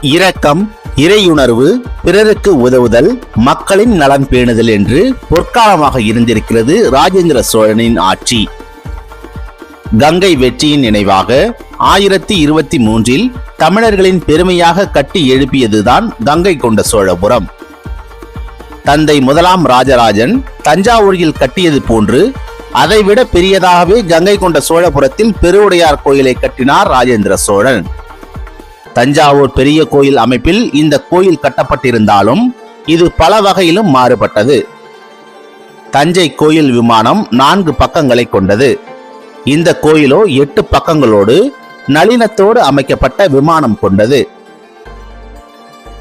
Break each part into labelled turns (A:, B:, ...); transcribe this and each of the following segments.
A: இரக்கம், இறையுணர்வு, பிறருக்கு உதவுதல், மக்களின் நலன் பேணுதல் என்று பொற்காலமாக இருந்திருக்கிறது ராஜேந்திர சோழனின் ஆட்சி. கங்கை வெற்றியின் நினைவாக 1023 தமிழர்களின் பெருமையாக கட்டி எழுப்பியதுதான் கங்கை கொண்ட சோழபுரம். தந்தை முதலாம் ராஜராஜன் தஞ்சாவூரில் கட்டியது போன்று அதைவிட பெரியதாகவே கங்கை கொண்ட சோழபுரத்தில் பெருவுடையார் கோயிலை கட்டினார் ராஜேந்திர சோழன். தஞ்சாவூர் பெரிய கோயில் அமைப்பில் இந்த கோயில் கட்டப்பட்டிருந்தாலும் இது பல வகையிலும் மாறுபட்டது. தஞ்சை கோயில் விமானம் 4 பக்கங்களை கொண்டது. இந்த கோயிலோ 8 பக்கங்களோடு நளினத்தோடு அமைக்கப்பட்ட விமானம் கொண்டது.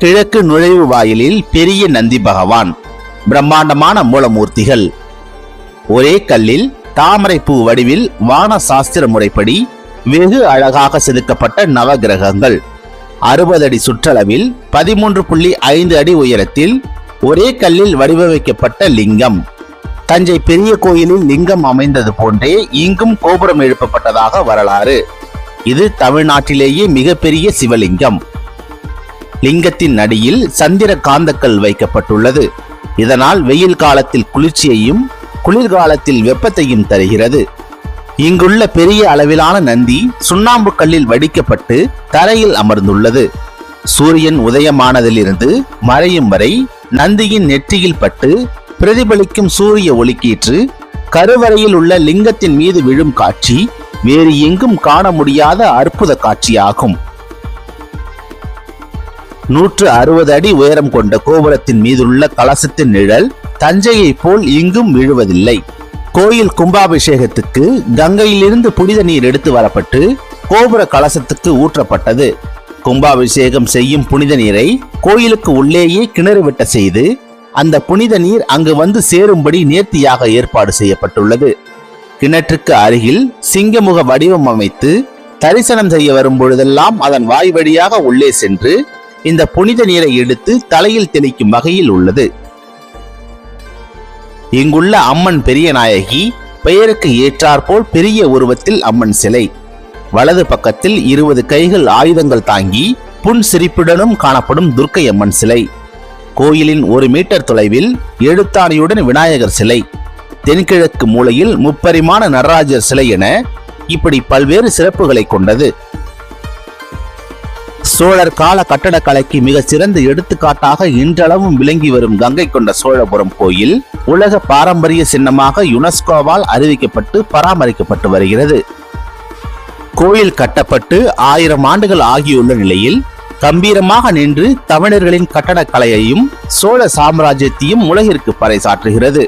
A: கிழக்கு நுழைவு வாயிலில் பெரிய நந்தி பகவான், பிரம்மாண்டமான மூலமூர்த்திகள், ஒரே கல்லில் தாமரை பூ வடிவில் வான சாஸ்திர முறைப்படி வெகு அழகாக செதுக்கப்பட்ட நவகிரகங்கள், 60 அடி சுற்றளவில் 13.5 அடி உயரத்தில் ஒரே கல்லில் வடிவமைக்கப்பட்ட லிங்கம். தஞ்சை பெரிய கோயிலில் லிங்கம் அமைந்தது போன்றே இங்கும் கோபுரம் எழுப்பப்பட்டதாக வரலாறு. இது தமிழ்நாட்டிலேயே மிகப்பெரிய சிவலிங்கம். லிங்கத்தின் அடியில் சந்திர காந்தக்கல் வைக்கப்பட்டுள்ளது. இதனால் வெயில் காலத்தில் குளிர்ச்சியையும் குளிர்காலத்தில் வெப்பத்தையும் தருகிறது. இங்குள்ள பெரிய அளவிலான நந்தி சுண்ணாம்பு கல்லில் வடிக்கப்பட்டு தரையில் அமர்ந்துள்ளது. சூரியன் உதயமானதிலிருந்து மறையும் வரை நந்தியின் நெற்றியில் பட்டு பிரதிபலிக்கும் சூரிய ஒளிக்கீற்று கருவறையில் உள்ள லிங்கத்தின் மீது விழும் காட்சி வேறு எங்கும் காண முடியாத அற்புத காட்சியாகும். 160 அடி உயரம் கொண்ட கோபுரத்தின் மீதுள்ள கலசத்தின் நிழல் தஞ்சையை போல் இங்கும் விழுவதில்லை. கோயில் கும்பாபிஷேகத்துக்கு கங்கையிலிருந்து புனித நீர் எடுத்து வரப்பட்டு கோபுர கலசத்துக்கு ஊற்றப்பட்டது. கும்பாபிஷேகம் செய்யும் புனித நீரை கோயிலுக்கு உள்ளேயே கிணறு வெட்ட செய்து அந்த புனித நீர் அங்கு வந்து சேரும்படி நேர்த்தியாக ஏற்பாடு செய்யப்பட்டுள்ளது. கிணற்றுக்கு அருகில் சிங்கமுக வடிவம் அமைத்து தரிசனம் செய்ய வரும் பொழுதெல்லாம் அதன் வாய் வழியாக உள்ளே சென்று இந்த புனித நீரை எடுத்து தலையில் தெளிக்கும் வகையில் உள்ளது. இங்குள்ள அம்மன் பெரிய நாயகி பெயருக்கு ஏற்றாற்போல் பெரிய உருவத்தில் அம்மன் சிலை. வலது பக்கத்தில் 20 கைகள் ஆயுதங்கள் தாங்கி புன் சிரிப்புடனும் காணப்படும் துர்க்கை அம்மன் சிலை. கோயிலின் 1 மீட்டர் தொலைவில் எழுத்தாணியுடன் விநாயகர் சிலை, தென்கிழக்கு மூலையில் முப்பரிமாண நடராஜர் சிலை என இப்படி பல்வேறு சிறப்புகளை கொண்டது. சோழர் கால கட்டடக்கலைக்கு மிக சிறந்த எடுத்துக்காட்டாக இன்றளவும் விளங்கி வரும் கங்கை கொண்ட சோழபுரம் கோயில் உலக பாரம்பரிய சின்னமாக யுனெஸ்கோவால் அறிவிக்கப்பட்டு பராமரிக்கப்பட்டு வருகிறது. கோயில் கட்டப்பட்டு 1000 ஆண்டுகள் ஆகியுள்ள நிலையில் கம்பீரமாக நின்று தமிழர்களின் கட்டடக்கலையையும் சோழ சாம்ராஜ்யத்தையும் உலகிற்கு பறைசாற்றுகிறது.